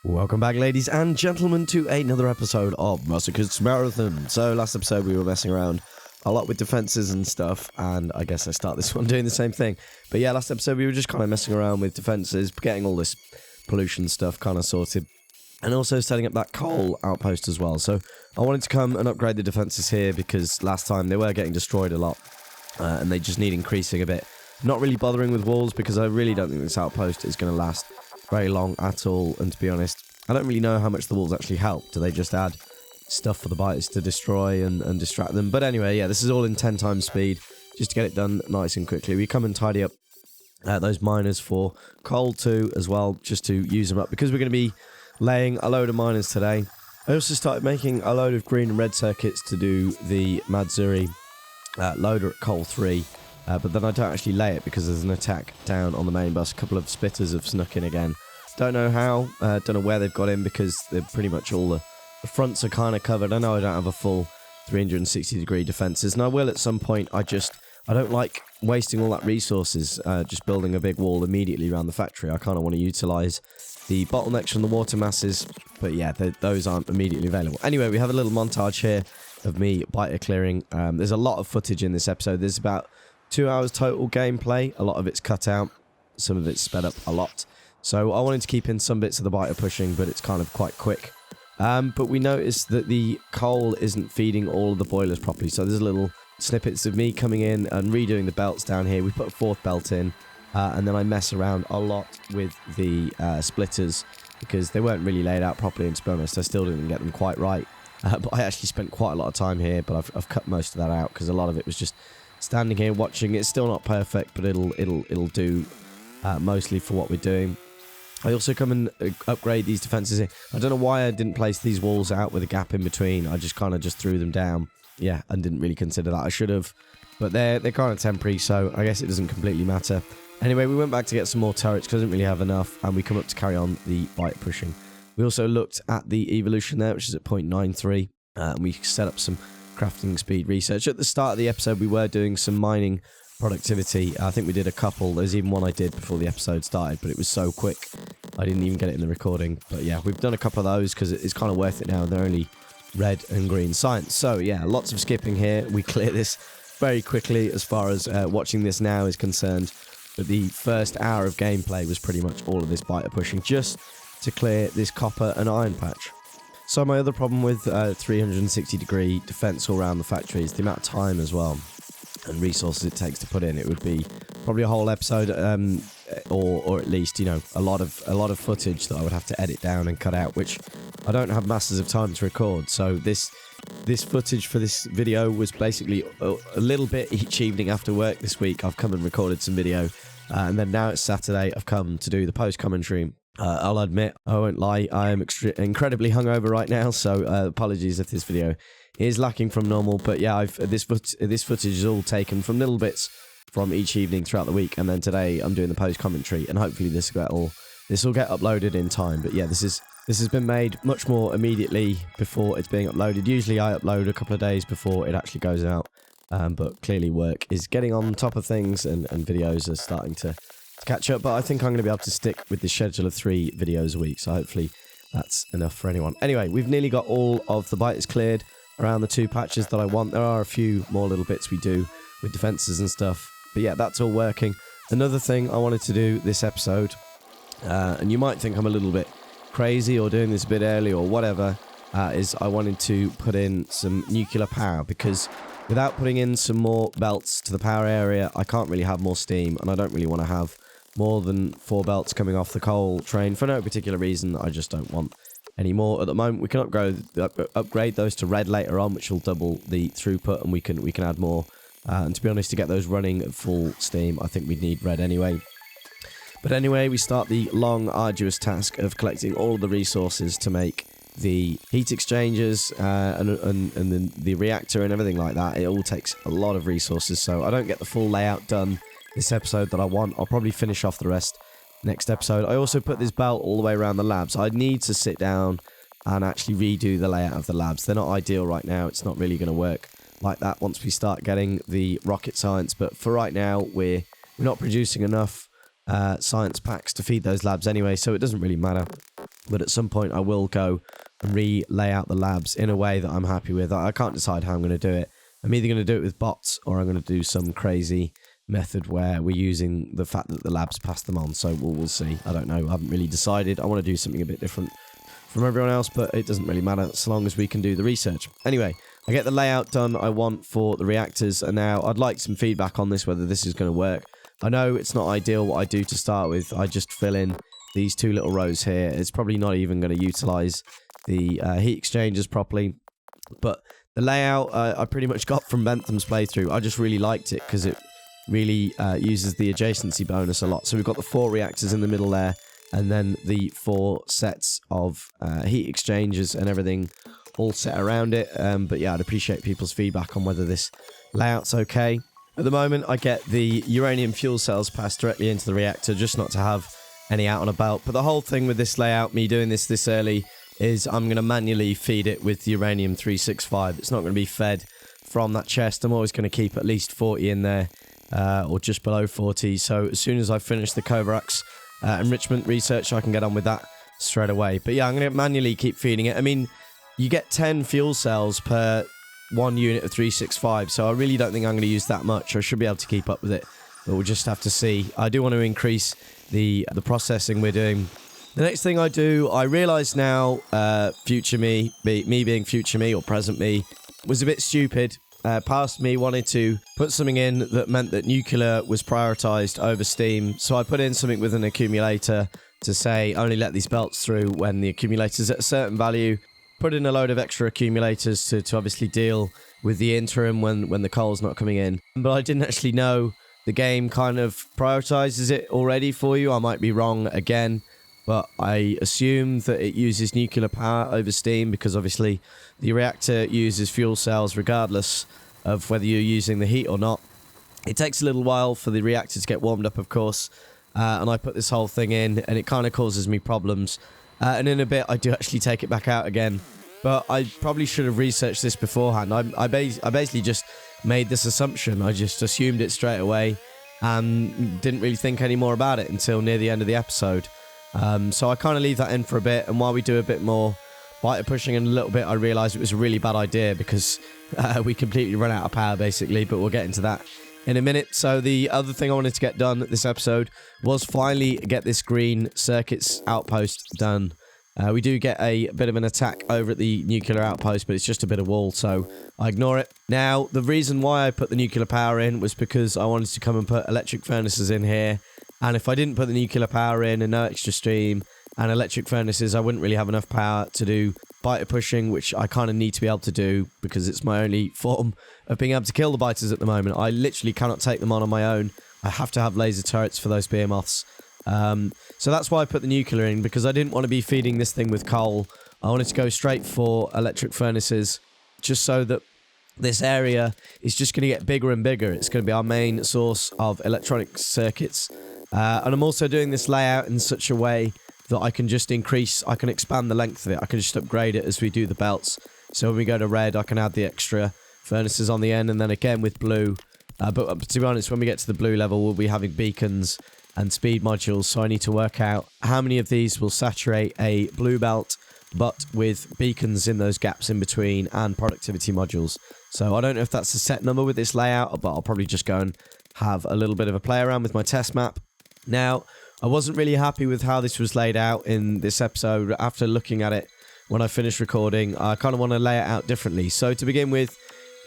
Welcome back, ladies and gentlemen, to another episode of Masochists Marathon. So last episode we were messing around a lot with defenses and stuff, and I guess I start this one doing the same thing. But yeah, last episode we were just kind of messing around with defenses, getting all this pollution stuff kind of sorted, and also setting up that coal outpost as well. So I wanted to come and upgrade the defenses here because last time they were getting destroyed a lot, and they just need increasing a bit. Not really bothering with walls because I really don't think this outpost is going to last very long at all, and to be honest, I don't really know how much the walls actually help. Do they just add stuff for the biters to destroy and distract them? But anyway, yeah, this is all in 10 times speed, just to get it done nice and quickly. We come and tidy up those miners for coal too as well, just to use them up, because we're going to be laying a load of miners today. I also started making a load of green and red circuits to do the Matsuri loader at coal 3. But then I don't actually lay it because there's an attack down on the main bus. A couple of splitters have snuck in again. Don't know how, don't know where they've got in because they're pretty much all the fronts are kind of covered. I know I don't have a full 360 degree defenses, and I will at some point. I don't like wasting all that resources just building a big wall immediately around the factory. I kind of want to utilize the bottlenecks from the water masses, but yeah, those aren't immediately available. Anyway, we have a little montage here of me biter clearing. There's a lot of footage in this episode. There's about 2 hours total gameplay. A lot of it's cut out, some of it's sped up a lot. So I wanted to keep in some bits of the biter pushing, but it's kind of quite quick. But we noticed that the coal isn't feeding all of the boilers properly. So there's little snippets of me coming in and redoing the belts down here. We put a fourth belt in, and then I mess around a lot with the splitters because they weren't really laid out properly, and to be honest, I still didn't get them quite right. But I actually spent quite a lot of time here, but I've cut most of that out because a lot of it was just standing here watching. It's still not perfect, but it'll do mostly for what we're doing. I also come and upgrade these defenses here. I don't know why I didn't place these walls out with a gap in between. I just kind of threw them down. Yeah, and didn't really consider that. I should have. But they're kind of temporary, so I guess it doesn't completely matter. Anyway, we went back to get some more turrets because I didn't really have enough, and we come up to carry on the bite pushing. We also looked at the evolution there, which is at 0.93, and we set up some crafting speed research. At the start of the episode, we were doing some mining productivity. I think we did a couple. There's even one I did before the episode started, but it was so quick I didn't even get it in the recording. But yeah, we've done a couple of those because it's kind of worth it now. They're only red and green science. So yeah, lots of skipping here. We clear this very quickly as far as watching this now is concerned. But the first hour of gameplay was pretty much all of this biter pushing just to clear this copper and iron patch. So my other problem with 360 degree defense all around the factory is the amount of time as well and resources it takes to put in. It would be probably a whole episode, or at least, you know, a lot of footage that I would have to edit down and cut out, which I don't have masses of time to record. So this footage for this video was basically a little bit each evening after work this week. I've come and recorded some video, and then now it's Saturday. I've come to do the post commentary. I'll admit, I won't lie, I am incredibly hungover right now, so apologies if this video is lacking from normal. But yeah, this footage is all taken from little bits from each evening throughout the week, and then today I'm doing the post commentary, and hopefully this will get uploaded in time. But yeah, this has been made much more immediately before it's being uploaded. Usually I upload a couple of days before it actually goes out, but clearly work is getting on top of things, and videos are starting to catch up. But I think I'm going to be able to stick with the schedule of 3 videos a week, so hopefully that's enough for anyone. Anyway, we've nearly got all of the biters cleared around the 2 patches that I want. There are a few more little bits we do with defenses and stuff, but yeah, that's all working. Another thing I wanted to do this episode, and you might think I'm a little bit crazy or doing this a bit early or whatever, is I wanted to put in some nuclear power, because without putting in some more belts to the power area, I can't really have more steam, and I don't really want to have more than 4 belts coming off the coal train for no particular reason. I just don't want any more at the moment. We can upgrade those to red later on, which will double the throughput, and we can add more. And to be honest, to get those running at full steam, I think we'd need red anyway. But anyway, we start the long, arduous task of collecting all of the resources to make the heat exchangers and the reactor and everything like that. It all takes a lot of resources, so I don't get the full layout done this episode that I want. I'll probably finish off the rest next episode. I also put this belt all the way around the labs. I need to sit down and actually redo the layout of the labs. They're not ideal right now. It's not really going to work like that once we start getting the rocket science, but for right now we're not producing enough science packs to feed those labs anyway, so it doesn't really matter. but at some point I will go and re-lay out the labs in a way that I'm happy with. I can't decide how I'm going to do it. I'm either going to do it with bots or I'm going to do some crazy method where we're using the fact that the labs pass them on. So we'll see. I don't know. I haven't really decided. I want to do something a bit different from everyone else, but it doesn't really matter so long as we can do the research. Anyway, I get the layout done I want for the reactors, and now I'd like some feedback on this, whether this is going to work. I know it's not ideal what I do to start with. I just fill in these two little rows here. It's probably not even going to utilize the heat exchangers properly, but the layout I pretty much got from Bentham's playthrough. I just really liked it because it really uses the adjacency bonus a lot. So we've got the 4 reactors in the middle there, and then the 4 sets of heat exchangers and everything all set around it. But yeah, I'd appreciate people's feedback on whether this layout's okay. At the moment, I get the uranium fuel cells passed directly into the reactor, just not to have any out on a belt. But the whole thing with this layout, me doing this early, is I'm going to manually feed it with uranium 365. It's not going to be fed from that chest. I'm always going to keep at least 40 in there, or just below 40. So as soon as I finish the Kovarax enrichment research, I can get on with that straight away. But yeah, I'm going to manually keep feeding it. I mean, you get 10 fuel cells per 1 unit of 365, so I really don't think I'm going to use that much. I should be able to keep up with it, but we'll just have to see. I do want to increase the processing we're doing. The next thing I do, I realise now, future me being future me or present me, was a bit stupid. Past me wanted to put something in that meant that nuclear was prioritised over steam, so I put in something with an accumulator to say only let these belts through when the accumulator's at a certain value. Put in a load of extra accumulators to obviously deal with the interim when the coal's not coming in. But I didn't actually know the game kind of prioritizes it already for you. I might be wrong again, but I assume that it uses nuclear power over steam because obviously the reactor uses fuel cells regardless of whether you're using the heat or not. It takes a little while for the reactor to get warmed up, of course, and I put this whole thing in and it kind of causes me problems. And in a bit, I do actually take it back out again. But I probably should have researched this beforehand. I basically just made this assumption. I just assumed it straight away and didn't really think any more about it until near the end of the episode. So I kind of leave that in for a bit. And while we do a bit more biter pushing in a little bit, I realised it was a really bad idea because we completely run out of power, basically. But we'll get into that in a minute. So the other thing I wanted to get done this episode was finally get this green circuits outpost done. We do get a bit of an attack over at the nuclear outpost, but it's just a bit of wall, so I ignore it. Now, the reason why I put the nuclear power in was because I wanted to come and put electric furnaces in here, and if I didn't put the nuclear power in and no extra stream and electric furnaces, I wouldn't really have enough power to do biter pushing, which I kind of need to be able to do because it's my only form of being able to kill the biters at the moment. I literally cannot take them on my own. I have to have laser turrets for those behemoths. So that's why I put the nuclear in, because I didn't want to be feeding this thing with coal. I wanted to go straight for electric furnaces, just so that this area is just going to get bigger and bigger. It's going to be our main source of electronic circuits. And I'm also doing this layout in such a way that I can just expand the length of it. I can just upgrade it as we do the belts. So when we go to red, I can add the extra furnaces on the end, and then again with blue. But to be honest, when we get to the blue level, we'll be having beacons and speed modules, so I need to work out how many of these will saturate a blue belt, but with beacons in those gaps in between and productivity modules. So I don't know if that's a set number with this layout, but I'll probably just go and have a little bit of a play around with my test map. Now, I wasn't really happy with how this was laid out in this episode. After looking at it when I finished recording, I kind of want to lay it out differently. So to begin with,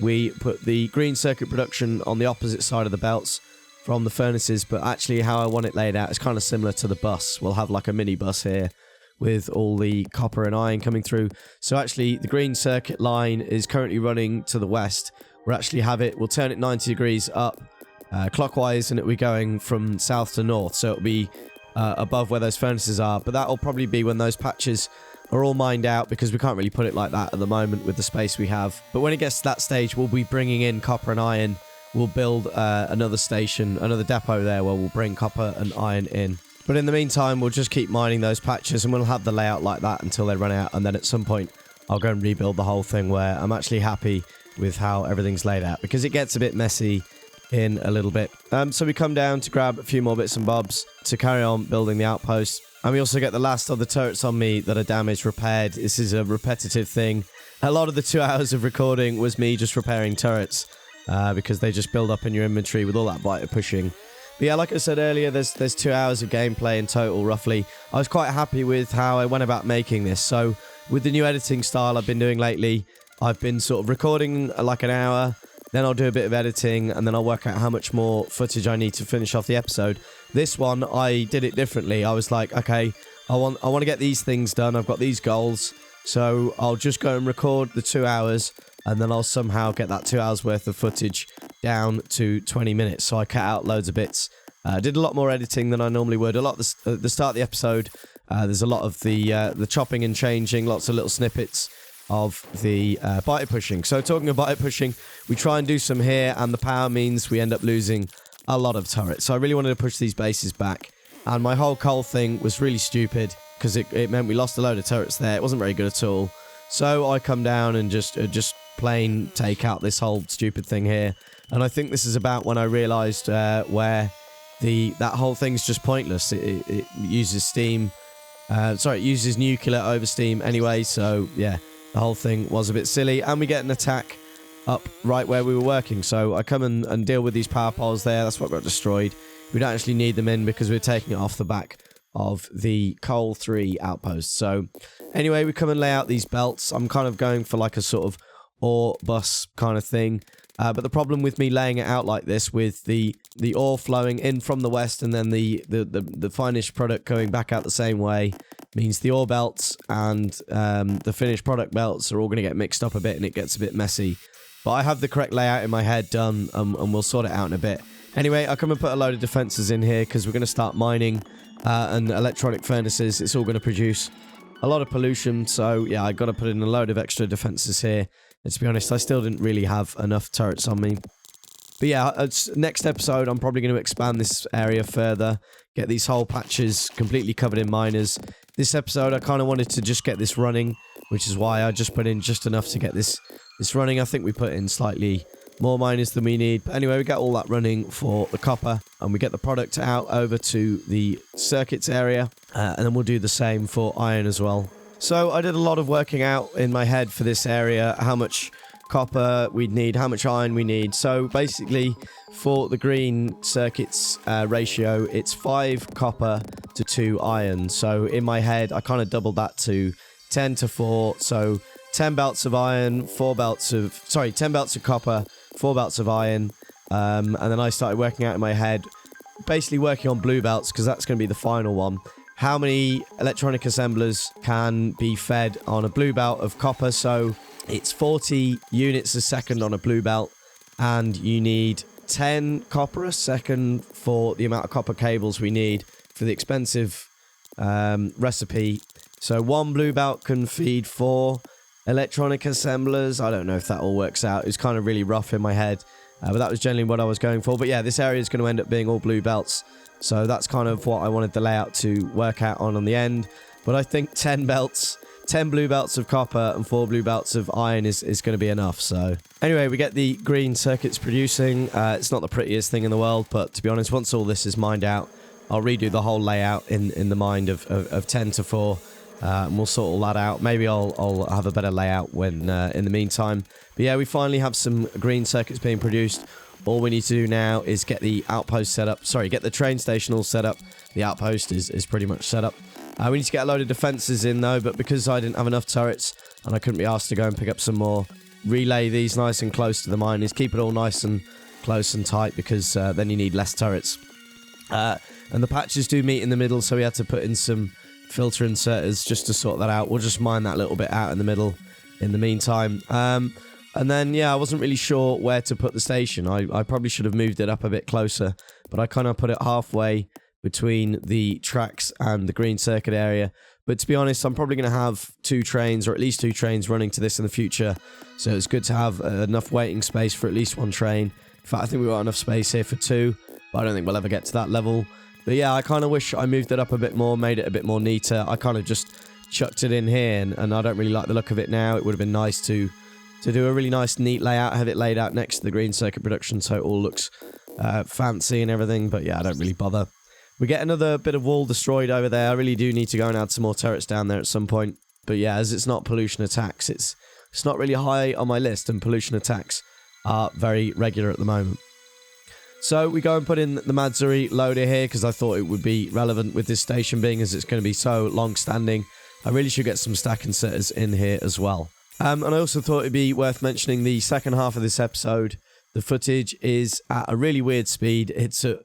we put the green circuit production on the opposite side of the belts from the furnaces, but actually how I want it laid out is kind of similar to the bus. We'll have like a mini bus here with all the copper and iron coming through. So actually the green circuit line is currently running to the west. We'll turn it 90 degrees up clockwise, and it'll be going from south to north. So it'll be above where those furnaces are, but that'll probably be when those patches are all mined out, because we can't really put it like that at the moment with the space we have. But when it gets to that stage, we'll be bringing in copper and iron. We'll build another station, another depot there where we'll bring copper and iron in. But in the meantime, we'll just keep mining those patches, and we'll have the layout like that until they run out. And then at some point, I'll go and rebuild the whole thing where I'm actually happy with how everything's laid out, because it gets a bit messy in a little bit. So we come down to grab a few more bits and bobs to carry on building the outpost. And we also get the last of the turrets on me that are damaged repaired. This is a repetitive thing. A lot of the 2 hours of recording was me just repairing turrets because they just build up in your inventory with all that biter pushing. But yeah, like I said earlier, there's 2 hours of gameplay in total, roughly. I was quite happy with how I went about making this. So with the new editing style I've been doing lately, I've been sort of recording like an hour, then I'll do a bit of editing, and then I'll work out how much more footage I need to finish off the episode. This one, I did it differently. I was like, okay, I want to get these things done. I've got these goals. So I'll just go and record the 2 hours, and then I'll somehow get that 2 hours worth of footage down to 20 minutes. So I cut out loads of bits. I did a lot more editing than I normally would. A lot at the start of the episode, there's a lot of the chopping and changing, lots of little snippets of the biter pushing. So talking of biter pushing, we try and do some here, and the power means we end up losing a lot of turrets. So I really wanted to push these bases back, and my whole coal thing was really stupid because it meant we lost a load of turrets there. It wasn't very good at all. So I come down and just plain take out this whole stupid thing here. And I think this is about when I realized where that whole thing's just pointless. It uses steam. It uses nuclear over steam anyway. So yeah, the whole thing was a bit silly. And we get an attack up right where we were working. So I come and deal with these power poles there. That's what got destroyed. We don't actually need them in because we're taking it off the back of the coal 3 outpost. So anyway, we come and lay out these belts. I'm kind of going for like a sort of ore bus kind of thing. But the problem with me laying it out like this, with the ore flowing in from the west and then the finished product going back out the same way, means the ore belts and the finished product belts are all going to get mixed up a bit, and it gets a bit messy. But I have the correct layout in my head done, and we'll sort it out in a bit. Anyway, I come and put a load of defenses in here because we're going to start mining and electronic furnaces. It's all going to produce a lot of pollution. So yeah, I got to put in a load of extra defenses here. And to be honest, I still didn't really have enough turrets on me. But yeah, next episode, I'm probably going to expand this area further, get these whole patches completely covered in miners. This episode, I kind of wanted to just get this running, which is why I just put in just enough to get this running. I think we put in slightly more miners than we need. But anyway, we get all that running for the copper, and we get the product out over to the circuits area, and then we'll do the same for iron as well. So I did a lot of working out in my head for this area, how much copper we'd need, how much iron we need. So basically, for the green circuits ratio, it's 5 copper to 2 iron. So in my head, I kind of doubled that to 10 to 4. So 10 belts of iron, 10 belts of copper, 4 belts of iron. And then I started working out in my head, basically working on blue belts, because that's going to be the final one. How many electronic assemblers can be fed on a blue belt of copper? So it's 40 units a second on a blue belt, and you need 10 copper a second for the amount of copper cables we need for the expensive recipe. So one blue belt can feed 4 electronic assemblers. I don't know if that all works out. It's kind of really rough in my head, but that was generally what I was going for. But yeah, this area is going to end up being all blue belts. So that's kind of what I wanted the layout to work out on the end. But I think 10 belts, 10 blue belts of copper and 4 blue belts of iron is going to be enough. So anyway, we get the green circuits producing. It's not the prettiest thing in the world, but to be honest, once all this is mined out, I'll redo the whole layout in the mind of 10 to 4. And we'll sort all that out. Maybe I'll have a better layout when in the meantime. But yeah, we finally have some green circuits being produced. All we need to do now is get the outpost set up. Sorry, get the train station all set up. The outpost is pretty much set up. We need to get a load of defenses in though, but because I didn't have enough turrets and I couldn't be asked to go and pick up some more, relay these nice and close to the miners. Keep it all nice and close and tight, because then you need less turrets. And the patches do meet in the middle, so we had to put in some filter inserters just to sort that out. We'll just mine that little bit out in the middle in the meantime. And then, yeah, I wasn't really sure where to put the station. I probably should have moved it up a bit closer, but I kind of put it halfway between the tracks and the green circuit area. But to be honest, I'm probably going to have 2 trains, or at least 2 trains running to this in the future. So it's good to have enough waiting space for at least 1 train. In fact, I think we've got enough space here for 2, but I don't think we'll ever get to that level. But yeah, I kind of wish I moved it up a bit more, made it a bit more neater. I kind of just chucked it in here, and I don't really like the look of it now. It would have been nice to do a really nice, neat layout, have it laid out next to the green circuit production so it all looks fancy and everything. But yeah, I don't really bother We get another bit of wall destroyed over there. I really do need to go and add some more turrets down there at some point. But yeah, as it's not pollution attacks, it's not really high on my list, and pollution attacks are very regular at the moment. So we go and put in the Matsuri loader here because I thought it would be relevant with this station being as it's going to be so long-standing. I really should get some stack inserters in here as well. And I also thought it'd be worth mentioning the second half of this episode. The footage is at a really weird speed. It's at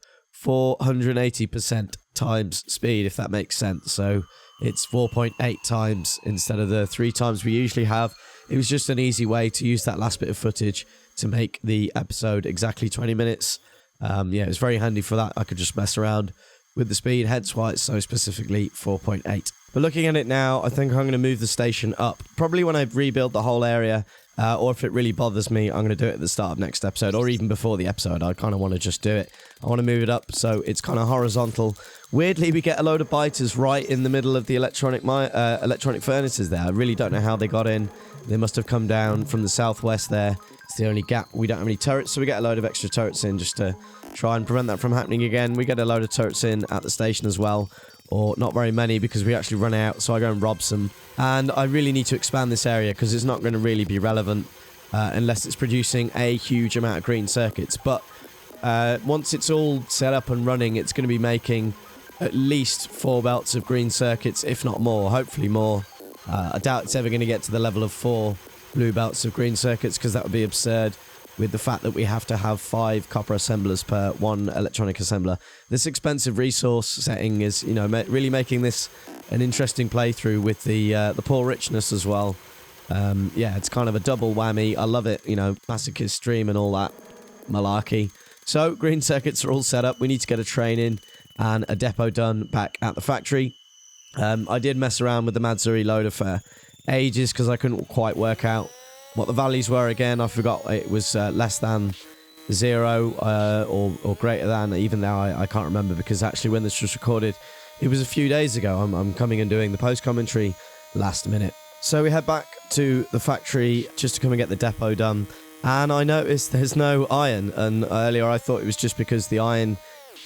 480% times speed, if that makes sense. So it's 4.8 times instead of the 3 times we usually have. It was just an easy way to use that last bit of footage to make the episode exactly 20 minutes. Yeah, it was very handy for that. I could just mess around with the speed, hence why it's so specifically 4.8. But looking at it now, I think I'm going to move the station up. Probably when I rebuild the whole area, or if it really bothers me, I'm going to do it at the start of next episode, or even before the episode. I kind of want to just do it. I want to move it up so it's kind of horizontal. Weirdly, we get a load of biters right in the middle of the electronic furnaces there. I really don't know how they got in. They must have come down from the southwest there. It's the only gap. We don't have any turrets, so we get a load of extra turrets in just to try and prevent that from happening again. We get a load of turrets in at the station as well, or not very many because we actually run out, so I go and rob some. And I really need to expand this area because it's not going to really be relevant unless it's producing a huge amount of green circuits. But once it's all set up and running, it's going to be making at least 4 belts of green circuits, if not more, hopefully more. I doubt it's ever going to get to the level of 4 blue belts of green circuits because that would be absurd with the fact that we have to have 5 copper assemblers per 1 electronic assembler. This expensive resource setting is, you know, really making this an interesting playthrough with the poor richness as well. Yeah, it's kind of a double whammy. I love it, you know, masochist stream and all that malarkey. So green circuits are all set up. We need to get a train in and a depot done back at the factory. I did mess around with the Matsuri loader for ages because I couldn't quite work out what the values were again. I forgot it was less than 0 or greater than, even now I can't remember because actually when this was recorded it was a few days ago. I'm coming and doing the post commentary last minute. So we head back to the factory just to come and get the depot done, and I noticed there's no iron, and earlier I thought it was just because the iron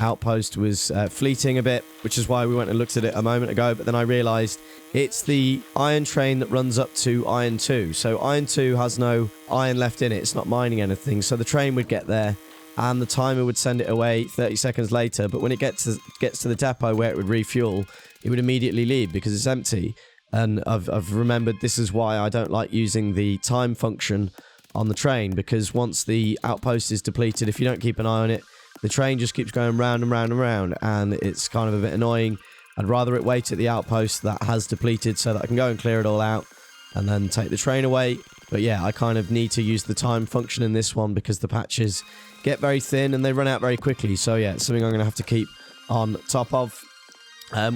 outpost was fleeting a bit, which is why we went and looked at it a moment ago. But then I realized it's the iron train that runs up to iron 2. So iron 2 has no iron left in it. It's not mining anything. So the train would get there and the timer would send it away 30 seconds later. But when it gets to the depot where it would refuel, it would immediately leave because it's empty. And I've remembered this is why I don't like using the time function on the train, because once the outpost is depleted, if you don't keep an eye on it, the train just keeps going round and round and round, and it's kind of a bit annoying. I'd rather it wait at the outpost that has depleted so that I can go and clear it all out and then take the train away. But yeah, I kind of need to use the time function in this one because the patches get very thin and they run out very quickly. So yeah, it's something I'm going to have to keep on top of.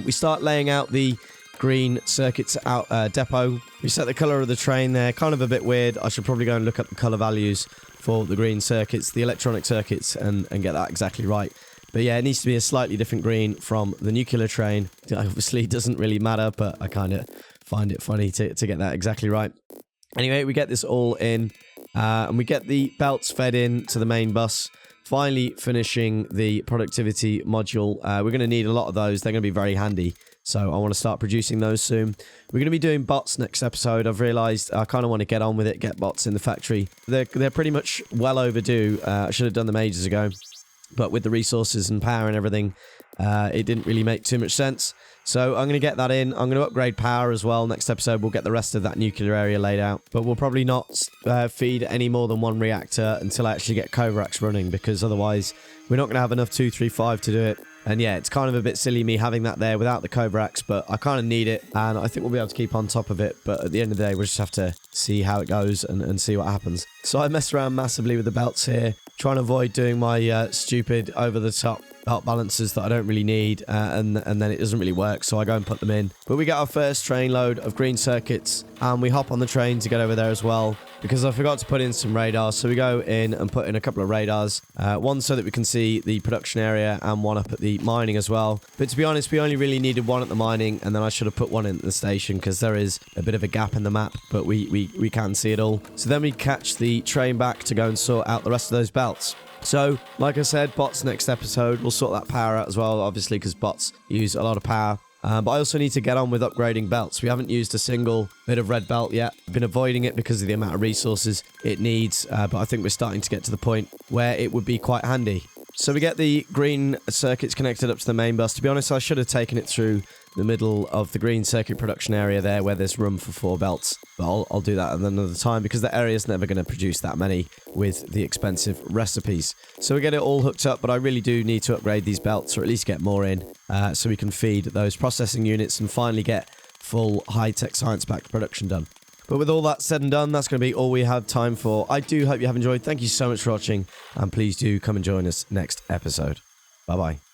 We start laying out the green circuits out depot. We set the color of the train there, kind of a bit weird. I should probably go and look up the color values for the green circuits, the electronic circuits, and get that exactly right. But yeah, it needs to be a slightly different green from the nuclear train. Obviously, it doesn't really matter, but I kind of find it funny to get that exactly right. Anyway, we get this all in, and we get the belts fed in to the main bus. Finally finishing the productivity module. We're going to need a lot of those. They're going to be very handy. So I want to start producing those soon. We're going to be doing bots next episode. I've realized I kind of want to get on with it, get bots in the factory. They're pretty much well overdue. I should have done them ages ago. But with the resources and power and everything, it didn't really make too much sense. So I'm going to get that in. I'm going to upgrade power as well. Next episode, we'll get the rest of that nuclear area laid out. But we'll probably not feed any more than 1 reactor until I actually get Kovacs running, because otherwise we're not going to have enough 235 to do it. And yeah, it's kind of a bit silly me having that there without the Kovacs, but I kind of need it, and I think we'll be able to keep on top of it. But at the end of the day, we'll just have to see how it goes and see what happens. So I messed around massively with the belts here, trying to avoid doing my stupid over-the-top belt balancers that I don't really need, and then it doesn't really work, so I go and put them in. But we get our first train load of green circuits, and we hop on the train to get over there as well, because I forgot to put in some radars. So we go in and put in a couple of radars, one so that we can see the production area and one up at the mining as well. But to be honest, we only really needed one at the mining, and then I should have put one in the station because there is a bit of a gap in the map, but we can see it all. So then we catch the train back to go and sort out the rest of those belts. So, like I said, bots next episode. We'll sort that power out as well, obviously, because bots use a lot of power. But I also need to get on with upgrading belts. We haven't used a single bit of red belt yet. I've been avoiding it because of the amount of resources it needs. But I think we're starting to get to the point where it would be quite handy. So we get the green circuits connected up to the main bus. To be honest, I should have taken it through the middle of the green circuit production area there where there's room for 4 belts. But I'll do that at another time because the area is never going to produce that many with the expensive recipes. So we get it all hooked up, but I really do need to upgrade these belts or at least get more in so we can feed those processing units and finally get full high-tech science-backed production done. But with all that said and done, that's going to be all we have time for. I do hope you have enjoyed. Thank you so much for watching, and please do come and join us next episode. Bye-bye.